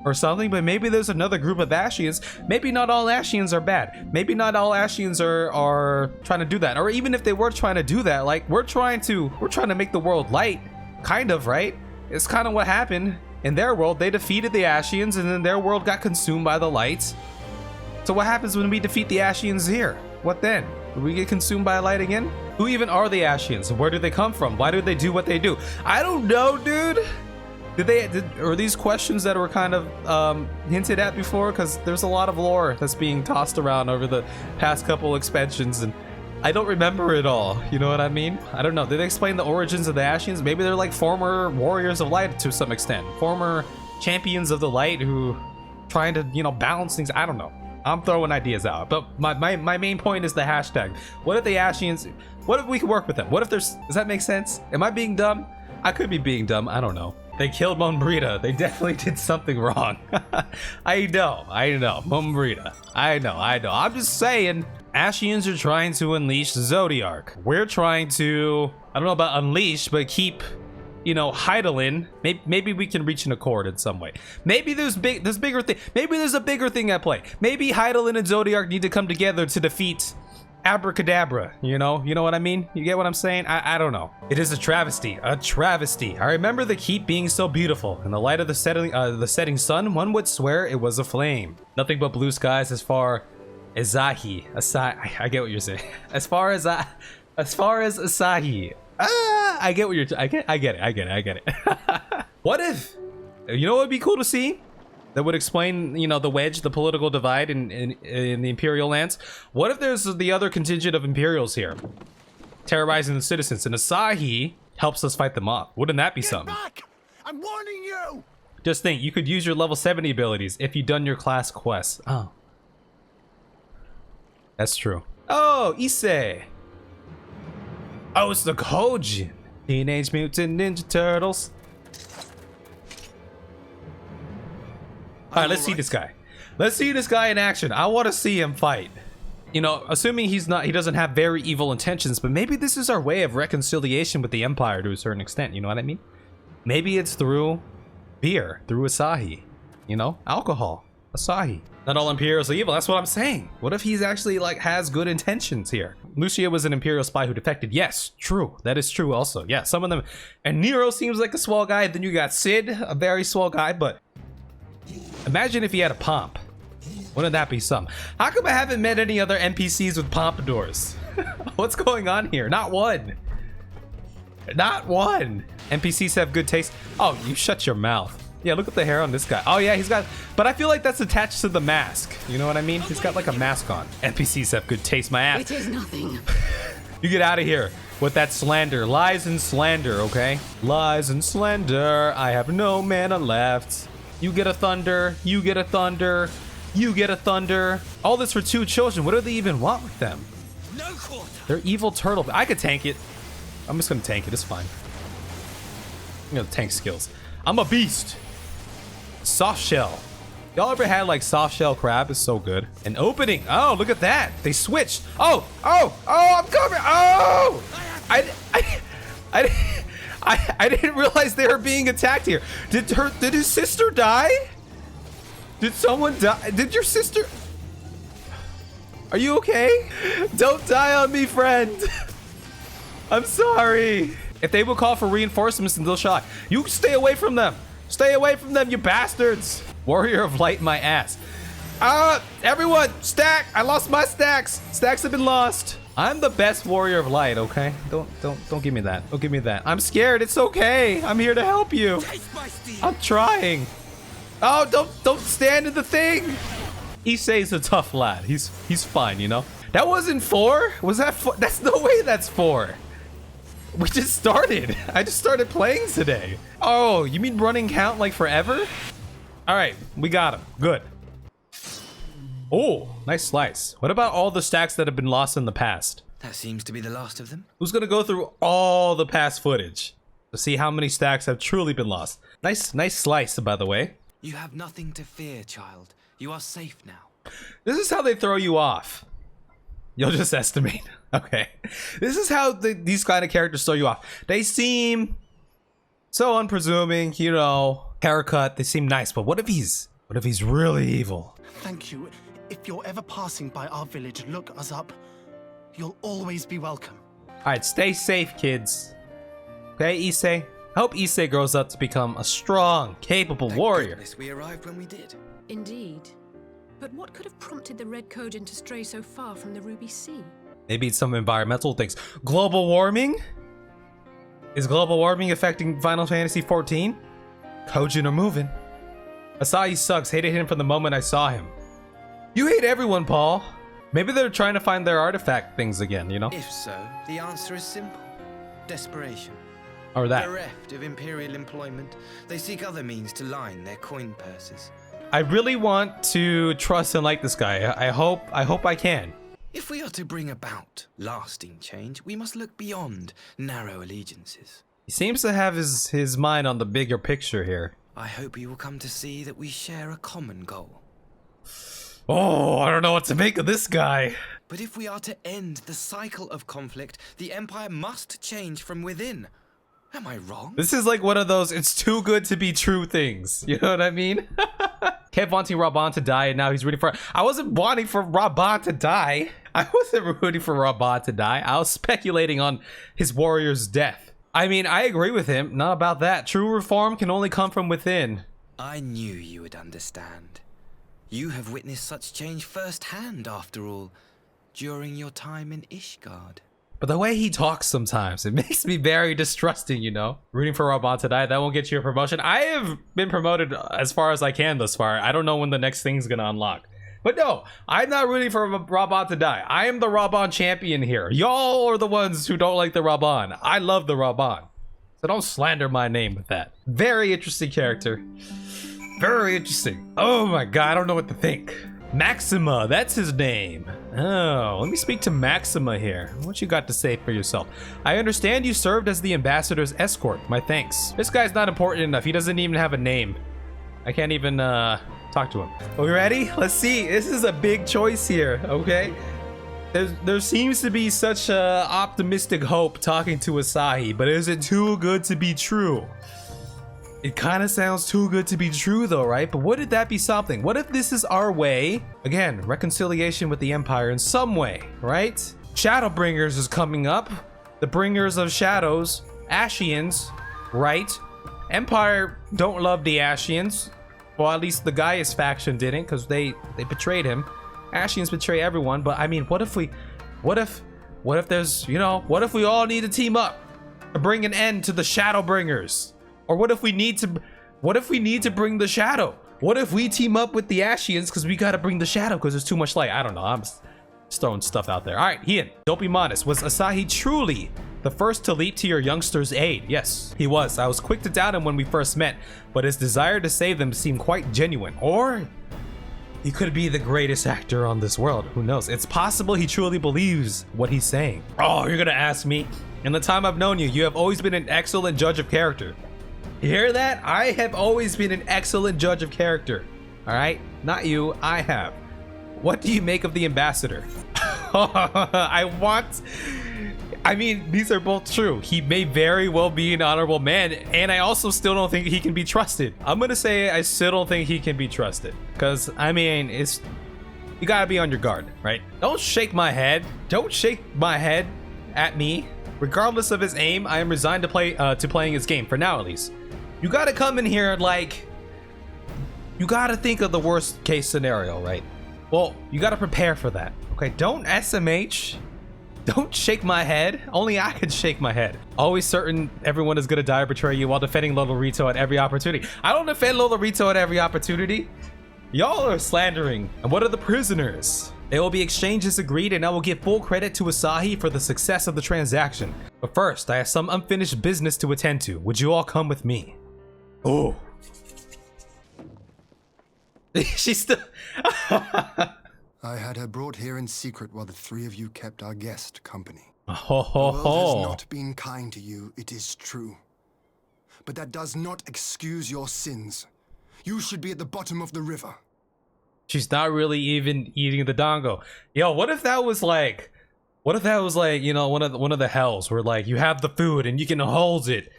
or something, but maybe there's another group of Ashians. Maybe not all Ashians are bad. Maybe not all Ashians are trying to do that. Or even if they were trying to do that, like we're trying to make the world light, kind of, right? It's kind of what happened in their world. They defeated the Ashians and then their world got consumed by the lights. So what happens when we defeat the Ashians here? What then? Do we get consumed by light again? Who even are the Ashians? Where do they come from? Why do they do what they do? I don't know, dude. Are these questions that were kind of hinted at before? Because there's a lot of lore that's being tossed around over the past couple expansions, and I don't remember it all. You know what I mean? I don't know. Did they explain the origins of the Ashians? Maybe they're like former warriors of light to some extent, former champions of the light who trying to, you know, balance things. I don't know. I'm throwing ideas out, but my main point is the hashtag. What if the Ashians? What if we can work with them? What if there's? Does that make sense? Am I being dumb? I could be being dumb. I don't know. They killed Mombrita. They definitely did something wrong. I know. Mombrita. I know. I'm just saying, Ashians are trying to unleash Zodiark. We're trying to, I don't know about unleash, but keep, you know, Hydaelyn. Maybe we can reach an accord in some way. Maybe there's bigger thing. Maybe there's a bigger thing at play. Maybe Hydaelyn and Zodiark need to come together to defeat Abracadabra, you know what I mean? You get what I'm saying? I don't know. It is a travesty. I remember the keep being so beautiful. In the light of the setting sun, one would swear it was aflame. Nothing but blue skies as far as Asahi. I get what you're saying. As far as Asahi. I get what you're. I get it. What if? You know what would be cool to see? That would explain, you know, the wedge, the political divide in the Imperial lands. What if there's the other contingent of Imperials here, terrorizing the citizens, and Asahi helps us fight them off? Wouldn't that be something? Back! I'm warning you! Just think, you could use your level 70 abilities if you've done your class quests. Oh. That's true. Oh, Issei! Oh, it's the Kojin! Teenage Mutant Ninja Turtles. Alright, let's see this guy. Let's see this guy in action. I want to see him fight. You know, assuming he doesn't have very evil intentions, but maybe this is our way of reconciliation with the Empire to a certain extent, you know what I mean? Maybe it's through beer, through Asahi. You know, alcohol, Asahi. Not all Imperials are evil, that's what I'm saying. What if he's actually, like, has good intentions here? Lucia was an Imperial spy who defected. Yes, true. That is true also. Yeah, some of them. And Nero seems like a swell guy. Then you got Sid, a very swell guy, but imagine if he had a pomp. Wouldn't that be something? How come I haven't met any other NPCs with pompadours? What's going on here? Not one. Not one. NPCs have good taste. Oh, you shut your mouth. Yeah, look at the hair on this guy. Oh yeah, he's got, but I feel like that's attached to the mask. You know what I mean? He's got like a mask on. NPCs have good taste, my ass. It is nothing. You get out of here with that slander. Lies and slander, okay? Lies and slander. I have no mana left. You get a thunder. You get a thunder. You get a thunder. All this for 2 children. What do they even want with them? No quarter. They're evil turtle. I could tank it. I'm just gonna tank it. It's fine. I'm gonna tank skills. I'm a beast. Soft shell. Y'all ever had like soft shell crab? It's so good. An opening. Oh, look at that. They switched. Oh, I'm coming. Oh, I didn't realize they were being attacked here. Did his sister die? Did someone die? Did your sister? Are you okay? Don't die on me, friend. I'm sorry. If they will call for reinforcements, then they'll shot. You stay away from them. Stay away from them, you bastards. Warrior of Light, my ass. Everyone, stack. I lost my stacks. Stacks have been lost. I'm the best Warrior of Light, okay? Don't give me that. Don't give me that. I'm scared. It's okay. I'm here to help you. I'm trying. Oh, don't stand in the thing. Issei's a tough lad. He's fine, you know? That wasn't 4? Was that 4? That's no way that's 4. We just started. I just started playing today. Oh, you mean running count like forever? All right, we got him. Good. Oh, nice slice. What about all the stacks that have been lost in the past? That seems to be the last of them. Who's gonna go through all the past footage to see how many stacks have truly been lost? Nice slice, by the way. You have nothing to fear, child. You are safe now. This is how they throw you off. You'll just estimate. Okay. This is how these kind of characters throw you off. They seem so unpresuming, you know, haircut. They seem nice, but what if he's really evil? Thank you. If you're ever passing by our village, look us up. You'll always be welcome. All right, stay safe, kids. Okay, Issei. I hope Issei grows up to become a strong, capable warrior. Goodness, we arrived when we did. Indeed. But what could have prompted the Red Kojin to stray so far from the Ruby Sea? Maybe it's some environmental things. Global warming? Is global warming affecting Final Fantasy XIV? Kojin are moving. Asahi sucks. Hated him from the moment I saw him. You hate everyone, Paul. Maybe they're trying to find their artifact things again, you know? If so, the answer is simple. Desperation. Or that. Bereft of Imperial employment, they seek other means to line their coin purses. I really want to trust and like this guy. I hope I can. If we are to bring about lasting change, we must look beyond narrow allegiances. He seems to have his mind on the bigger picture here. I hope you will come to see that we share a common goal. Oh, I don't know what to make of this guy. But if we are to end the cycle of conflict, the Empire must change from within. Am I wrong? This is like one of those it's too good to be true things. You know what I mean? Kept wanting Raban to die and now he's rooting for... I wasn't wanting for Raban to die. I wasn't rooting for Raban to die. I was speculating on his warrior's death. I mean, I agree with him. Not about that. True reform can only come from within. I knew you would understand. You have witnessed such change firsthand, after all, during your time in Ishgard. But the way he talks sometimes, it makes me very distrusting, you know? Rooting for Raban to die, that won't get you a promotion. I have been promoted as far as I can thus far. I don't know when the next thing's gonna unlock. But no, I'm not rooting for Raban to die. I am the Raban champion here. Y'all are the ones who don't like the Raban. I love the Raban. So don't slander my name with that. Very interesting character. Very interesting. Oh my god, I don't know what to think. Maxima, that's his name. Oh, let me speak to Maxima here. What you got to say for yourself? I understand you served as the ambassador's escort. My thanks. This guy's not important enough. He doesn't even have a name. I can't even talk to him. Are we ready? Let's see. This is a big choice here, okay? There seems to be such optimistic hope talking to Asahi, but is it too good to be true? It kind of sounds too good to be true though, right? But wouldn't that be something? What if this is our way? Again, reconciliation with the Empire in some way, right? Shadowbringers is coming up. The bringers of shadows, Ashians, right? Empire don't love the Ashians. Well, at least the Gaius faction didn't, because they betrayed him. Ashians betray everyone, but I mean, what if there's, you know, what if we all need to team up to bring an end to the Shadowbringers? Or what if we need to bring the shadow? What if we team up with the Ashians because we gotta bring the shadow because there's too much light? I don't know. I'm just throwing stuff out there. All right, Ian, don't be modest. Was Asahi truly the first to leap to your youngster's aid? Yes, he was. I was quick to doubt him when we first met, but his desire to save them seemed quite genuine. Or he could be the greatest actor on this world. Who knows? It's possible he truly believes what he's saying. Oh, you're gonna ask me? In the time I've known you, you have always been an excellent judge of character. You hear that? I have always been an excellent judge of character. All right? Not you, I have. What do you make of the ambassador? I mean, these are both true. He may very well be an honorable man, and I also still don't think he can be trusted. I'm gonna say I still don't think he can be trusted. Because, I mean, you gotta be on your guard, right? Don't shake my head. Don't shake my head at me. Regardless of his aim, I am resigned to playing his game, for now at least. You gotta come in here like, you gotta think of the worst case scenario, right? Well, you gotta prepare for that, okay? Don't SMH, don't shake my head. Only I can shake my head. Always certain everyone is gonna die or betray you while defending Lolorito at every opportunity. I don't defend Lolorito at every opportunity. Y'all are slandering. And what are the prisoners? There will be exchanges agreed, and I will give full credit to Asahi for the success of the transaction. But first, I have some unfinished business to attend to. Would you all come with me? Oh. She's still... I had her brought here in secret while the three of you kept our guest company. Ho The ho world ho. has not been kind to you, it is true. But that does not excuse your sins. You should be at the bottom of the river. She's not really even eating the dango. Yo, what if that was like, you know, one of the hells where like you have the food and you can hold it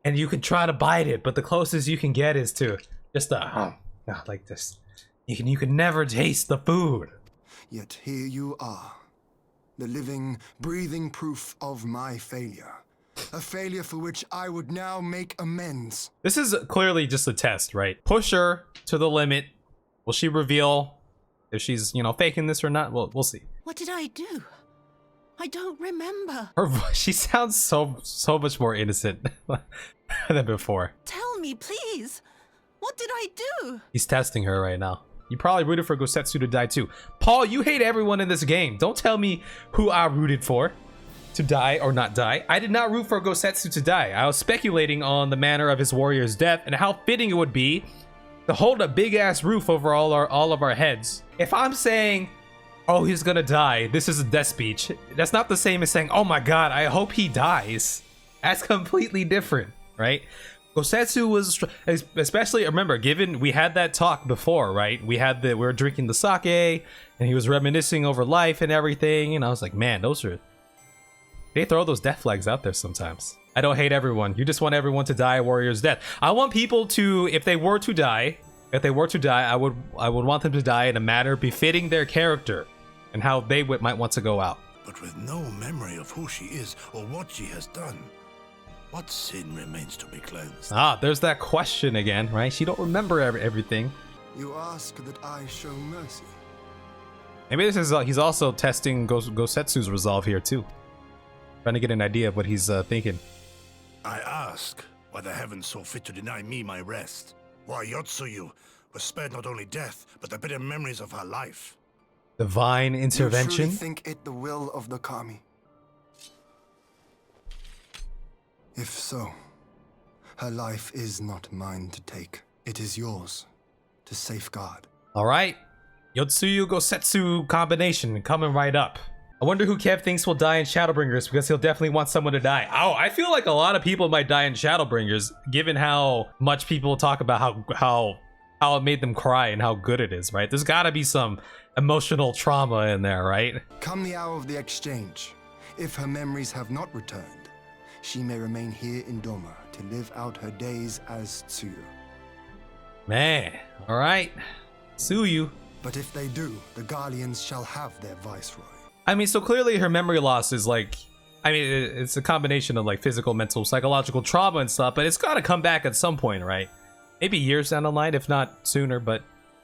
and you can try to bite it, but the closest you can get is to just like this. You can never taste the food. Yet here you are, the living, breathing proof of my failure. A failure for which I would now make amends. This is clearly just a test, right? Push her to the limit. Will she reveal if she's, you know, faking this or not? We'll see. What did I do? I don't remember. Her voice, she sounds so much more innocent than before. Tell me, please. What did I do? He's testing her right now. You probably rooted for Gosetsu to die too. Paul, you hate everyone in this game. Don't tell me who I rooted for to die or not die. I did not root for Gosetsu to die. I was speculating on the manner of his warrior's death and how fitting it would be to hold a big ass roof over all of our heads. If I'm saying, oh, he's gonna die, this is a death speech, that's not the same as saying, oh my god, I hope he dies. That's completely different, right? Gosetsu was, especially, remember, given we had that talk before, right? We were drinking the sake and he was reminiscing over life and everything, and I was like, man, they throw those death flags out there sometimes. I don't hate everyone. You just want everyone to die a warrior's death. I want people to, if they were to die, I would want them to die in a manner befitting their character and how they might want to go out. But with no memory of who she is or what she has done, what sin remains to be cleansed? Ah, there's that question again, right? She don't remember everything. You ask that I show mercy. Maybe this is he's also testing Gosetsu's resolve here too. Trying to get an idea of what he's thinking. I ask why the heavens saw fit to deny me my rest. Why Yotsuyu was spared not only death, but the bitter memories of her life. Divine intervention? You truly think it the will of the Kami? If so, her life is not mine to take. It is yours to safeguard. All right. Yotsuyu Gosetsu combination coming right up. I wonder who Kev thinks will die in Shadowbringers, because he'll definitely want someone to die. Oh, I feel like a lot of people might die in Shadowbringers, given how much people talk about how it made them cry and how good it is, right? There's gotta be some emotional trauma in there, right? Come the hour of the exchange. If her memories have not returned, she may remain here in Doma to live out her days as Tsuyu. Man, all right. Tsuyu. But if they do, the Guardians shall have their viceroy. I mean, so clearly her memory loss is like, I mean, it's a combination of like physical, mental, psychological trauma and stuff, but it's got to come back at some point, right? Maybe years down the line, if not sooner, but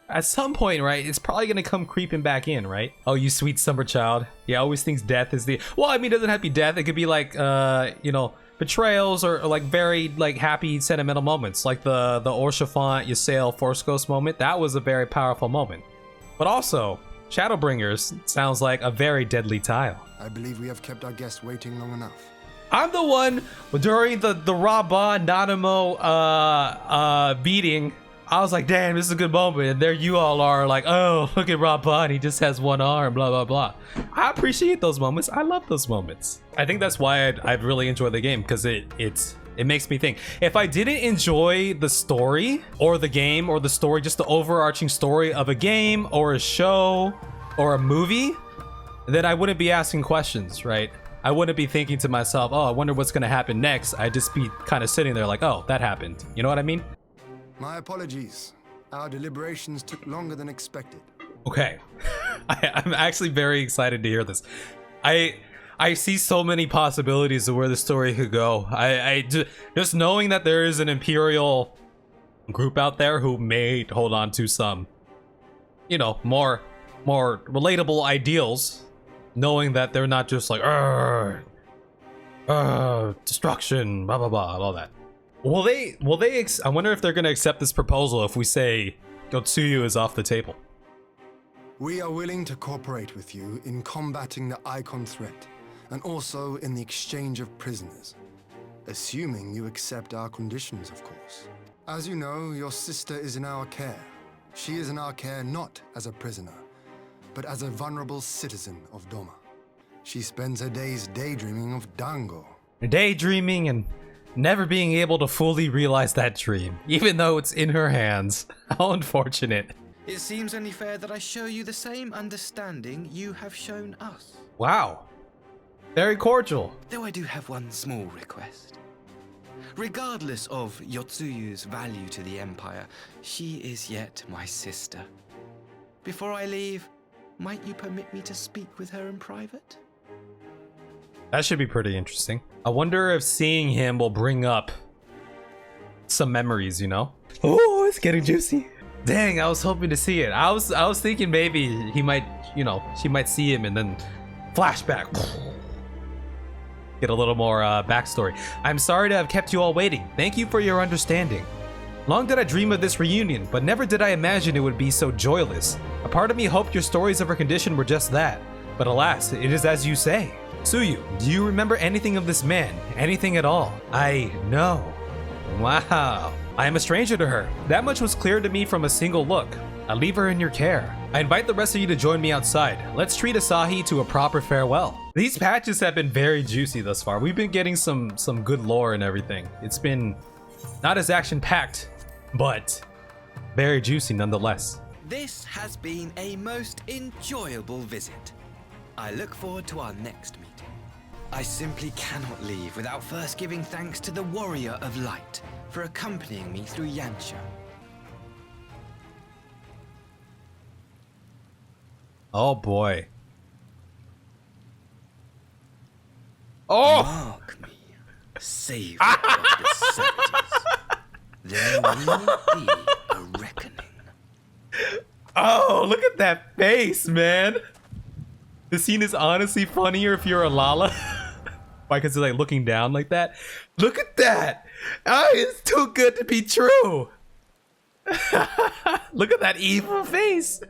at some point, right? It's probably going to come creeping back in, right? Oh, you sweet summer child. Yeah, always thinks death is the, well, I mean, it doesn't have to be death. It could be like, you know, betrayals or like very like happy sentimental moments, like the Orshafont, Ysayle, Force Ghost moment. That was a very powerful moment. But also, Shadowbringers sounds like a very deadly tile. I believe we have kept our guests waiting long enough. I'm the one during the Rabba Nanamo beating. I was like, damn, this is a good moment. And there you all are like, oh, look at Rabba and he just has one arm, blah, blah, blah. I appreciate those moments. I love those moments. I think that's why I've really enjoyed the game, because it makes me think. If I didn't enjoy the story or the game or the story, just the overarching story of a game or a show or a movie, then I wouldn't be asking questions, right? I wouldn't be thinking to myself, oh, I wonder what's going to happen next. I'd just be kind of sitting there like, oh, that happened. You know what I mean? My apologies. Our deliberations took longer than expected. Okay. I'm actually very excited to hear this. I see so many possibilities of where the story could go. Just knowing that there is an Imperial group out there who may hold on to some, you know, more relatable ideals, knowing that they're not just like, destruction, blah, blah, blah, all that. Will they I wonder if they're going to accept this proposal if we say Yotsuyu is off the table. We are willing to cooperate with you in combating the Icon threat, and also in the exchange of prisoners, assuming you accept our conditions, of course. As you know, your sister is in our care. She is in our care not as a prisoner, but as a vulnerable citizen of Doma. She spends her days daydreaming of Dango. Daydreaming and never being able to fully realize that dream, even though it's in her hands. How unfortunate. It seems only fair that I show you the same understanding you have shown us. Wow. Very cordial. Though I do have one small request. Regardless of Yotsuyu's value to the Empire, she is yet my sister. Before I leave, might you permit me to speak with her in private? That should be pretty interesting. I wonder if seeing him will bring up some memories, you know? Oh, it's getting juicy. Dang, I was hoping to see it. I was thinking maybe he might, you know, she might see him and then flashback. Get a little more backstory. I'm sorry to have kept you all waiting. Thank you for your understanding. Long did I dream of this reunion, but never did I imagine it would be so joyless. A part of me hoped your stories of her condition were just that. But alas, it is as you say. Tsuyu, do you remember anything of this man? Anything at all? I know. Wow. I am a stranger to her. That much was clear to me from a single look. I leave her in your care. I invite the rest of you to join me outside. Let's treat Asahi to a proper farewell. These patches have been very juicy thus far. We've been getting some good lore and everything. It's been not as action-packed, but very juicy nonetheless. This has been a most enjoyable visit. I look forward to our next meeting. I simply cannot leave without first giving thanks to the Warrior of Light for accompanying me through Yansha. Oh boy. Oh! Mark me, savior of the savages. There will be a reckoning. Oh, look at that face, man. The scene is honestly funnier if you're a Lala. Why? Because he's like looking down like that. Look at that. Oh, it's too good to be true. Look at that evil face.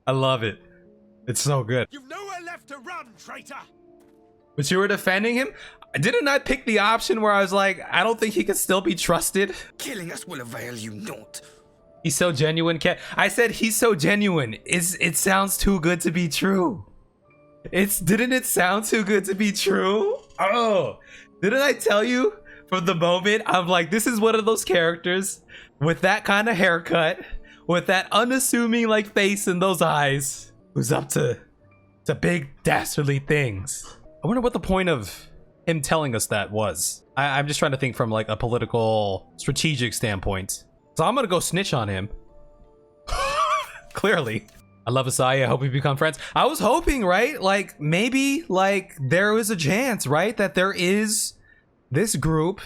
I love it. It's so good. You've nowhere left to run, traitor. But you were defending him? Didn't I pick the option where I was like, I don't think he can still be trusted? Killing us will avail you not. He's so genuine. I said he's so genuine. It sounds too good to be true. Didn't it sound too good to be true? Oh, didn't I tell you from the moment? I'm like, this is one of those characters with that kind of haircut, with that unassuming like face and those eyes, who's up to big dastardly things. I wonder what the point of him telling us that was. I'm just trying to think from like a political strategic standpoint. So I'm gonna go snitch on him. Clearly. I love Asahi. I hope we become friends. I was hoping, right? Like maybe like there was a chance, right? That there is this group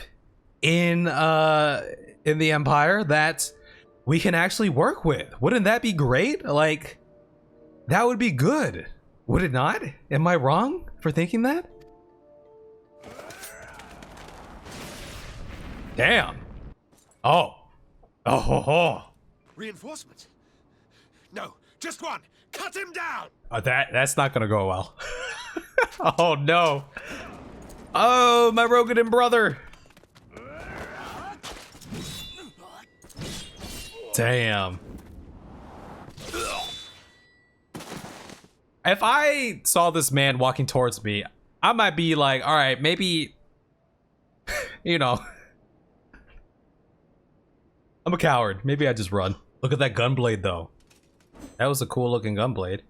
in the Empire that we can actually work with. Wouldn't that be great? Like that would be good. Would it not? Am I wrong for thinking that? Damn. Oh. Oh ho ho. Reinforcements? No, just one. Cut him down. That's not gonna go well. Oh no. Oh, my Rogadin brother. Damn. If I saw this man walking towards me, I might be like, all right, maybe, you know, I'm a coward. Maybe I just run. Look at that gunblade though. That was a cool looking gunblade.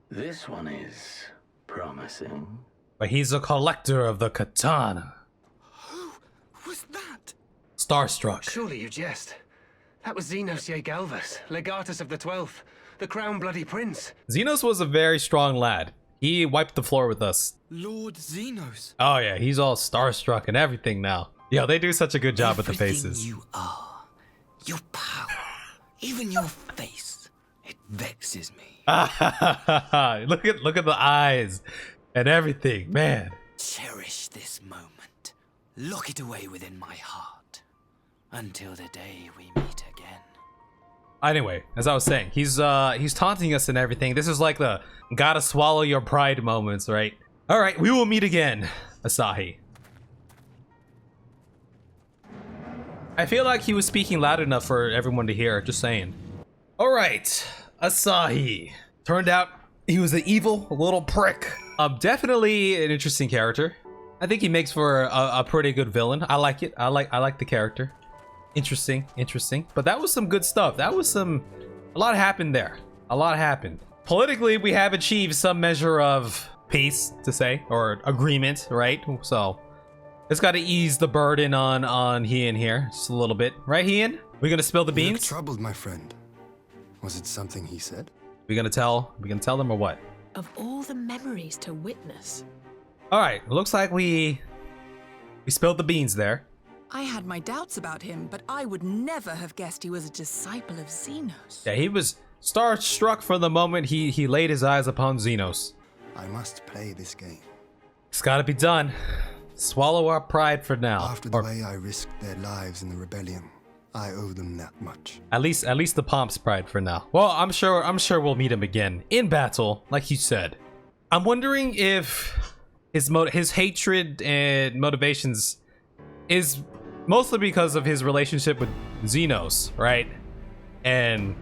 This one is promising. But he's a collector of the katana. Who was that? Starstruck. Surely you jest. That was Zenos Galvus, legatus of the 12th, the crown bloody prince. Zenos was a very strong lad. He wiped the floor with us. Lord Zenos. Oh yeah, he's all starstruck and everything now. Yo, they do such a good job with the faces. You are, your power, even your face, it vexes me. look at the eyes and everything, man. Cherish this moment. Lock it away within my heart until the day we meet again. Anyway, as I was saying, he's taunting us and everything. This is like the gotta swallow your pride moments, right? All right, we will meet again, Asahi. I feel like he was speaking loud enough for everyone to hear, just saying. All right, Asahi. Turned out he was an evil little prick. Definitely an interesting character. I think he makes for a pretty good villain. I like it. I like the character. Interesting. But that was some good stuff. That was a lot happened there. A lot happened. Politically, we have achieved some measure of peace, to say, or agreement, right? So it's got to ease the burden on Heian here just a little bit, right, Heian? We gonna spill the beans? You look troubled, my friend. Was it something he said? We gonna tell them or what? Of all the memories to witness. All right, looks like we spilled the beans there. I had my doubts about him, but I would never have guessed he was a disciple of Zenos. Yeah, he was starstruck from the moment he laid his eyes upon Zenos. I must play this game. It's gotta be done. Swallow our pride for now. After the way I risked their lives in the rebellion, I owe them that much. At least the Pomp's pride for now. Well, I'm sure we'll meet him again in battle, like you said. I'm wondering if his hatred and motivations is mostly because of his relationship with Zenos, right? And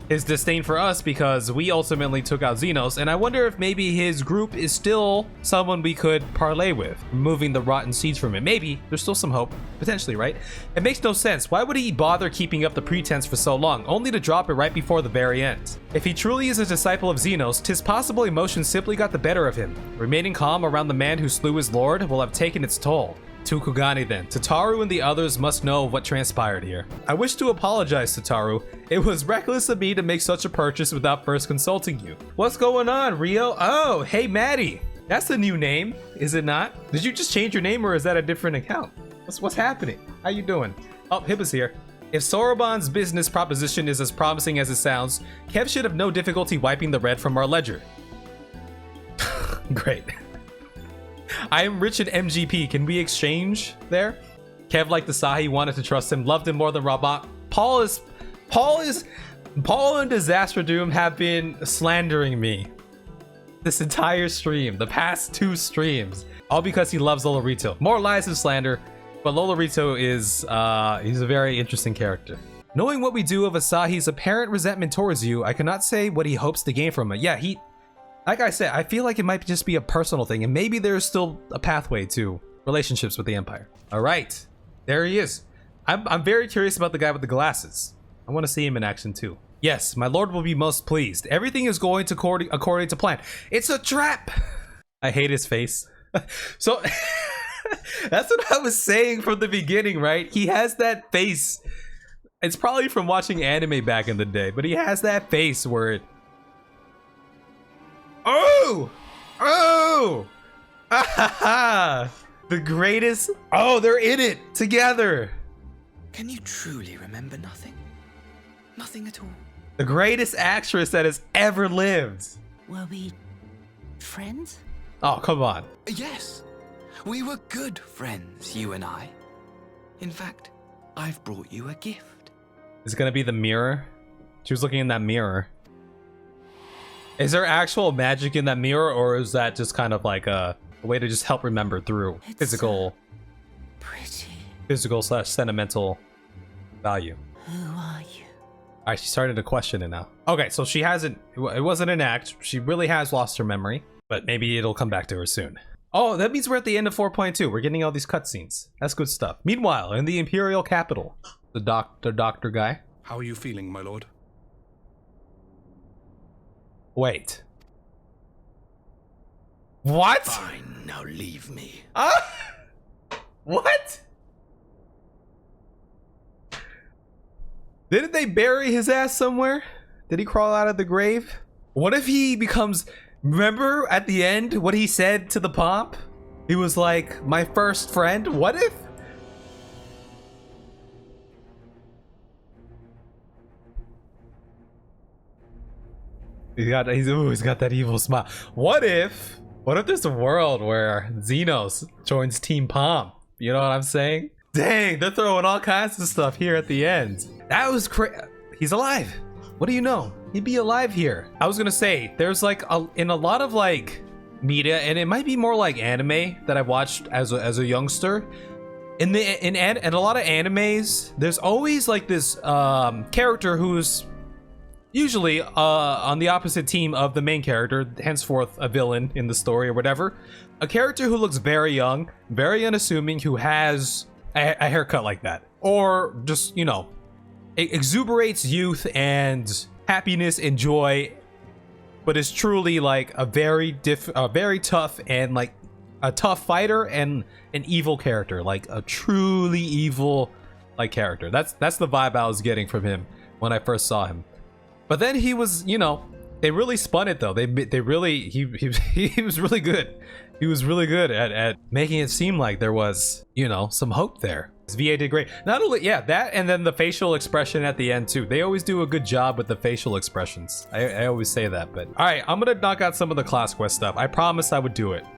his disdain for us because we ultimately took out Zenos, and I wonder if maybe his group is still someone we could parlay with, removing the rotten seeds from it. Maybe there's still some hope, potentially, right? It makes no sense. Why would he bother keeping up the pretense for so long, only to drop it right before the very end? If he truly is a disciple of Zenos, 'tis possible emotion simply got the better of him. Remaining calm around the man who slew his lord will have taken its toll. To Kugani then. Tataru and the others must know what transpired here. I wish to apologize, Tataru. It was reckless of me to make such a purchase without first consulting you. What's going on, Rio? Oh, hey, Maddie. That's a new name, is it not? Did you just change your name or is that a different account? What's happening? How you doing? Oh, Hibba's here. If Soroban's business proposition is as promising as it sounds, Kev should have no difficulty wiping the red from our ledger. Great. I am rich in MGP. Can we exchange there? Kev liked Asahi, wanted to trust him, loved him more than Rabat. Paul and Disaster Doom have been slandering me this entire stream, the past 2 streams, all because he loves Lolorito. More lies and slander, but Lolorito is he's a very interesting character. Knowing what we do of Asahi's apparent resentment towards you, I cannot say what he hopes to gain from it. Yeah, like I said, I feel like it might just be a personal thing, and maybe there's still a pathway to relationships with the Empire. All right, there he is. I'm very curious about the guy with the glasses. I want to see him in action too. Yes, my lord will be most pleased. Everything is going to according to plan. It's a trap. I hate his face. So that's what I was saying from the beginning, right? He has that face. It's probably from watching anime back in the day, but he has that face where it... Oh! Oh! The greatest... Oh, they're in it together. Can you truly remember nothing? Nothing at all? The greatest actress that has ever lived. Were we friends? Oh, come on. Yes. We were good friends, you and I. In fact, I've brought you a gift. Is it gonna be the mirror? She was looking in that mirror. Is there actual magic in that mirror, or is that just kind of like a way to just help remember through physical / sentimental value? Who are you? All right, she's starting to question it now. Okay, so she hasn't, it wasn't an act. She really has lost her memory, but maybe it'll come back to her soon. Oh, that means we're at the end of 4.2. We're getting all these cutscenes. That's good stuff. Meanwhile, in the Imperial capital, the doctor guy. How are you feeling, my lord? Wait. What? Fine, now leave me. What? Didn't they bury his ass somewhere? Did he crawl out of the grave? What if he becomes... Remember at the end what he said to the Pomp? He was like, my first friend? What if? He's got that evil smile. What if there's a world where Zenos joins Team Pomp? You know what I'm saying? Dang, they're throwing all kinds of stuff here at the end. That was crazy. He's alive. What do you know? He'd be alive here. I was gonna say, there's like in a lot of like media, and it might be more like anime that I watched as a youngster. In a lot of animes, there's always like this character who's usually on the opposite team of the main character, henceforth a villain in the story or whatever. A character who looks very young, very unassuming, who has a haircut like that, or just, you know, it exuberates youth and happiness and joy, but is truly like a very tough and like a tough fighter and an evil character, like a truly evil like character. That's the vibe I was getting from him when I first saw him. But then he was, you know, they really spun it though. He was really good. He was really good at making it seem like there was, you know, some hope there. VA did great. Not only, yeah, that, and then the facial expression at the end too. They always do a good job with the facial expressions. I always say that, but all right, I'm gonna knock out some of the class quest stuff. I promised I would do it.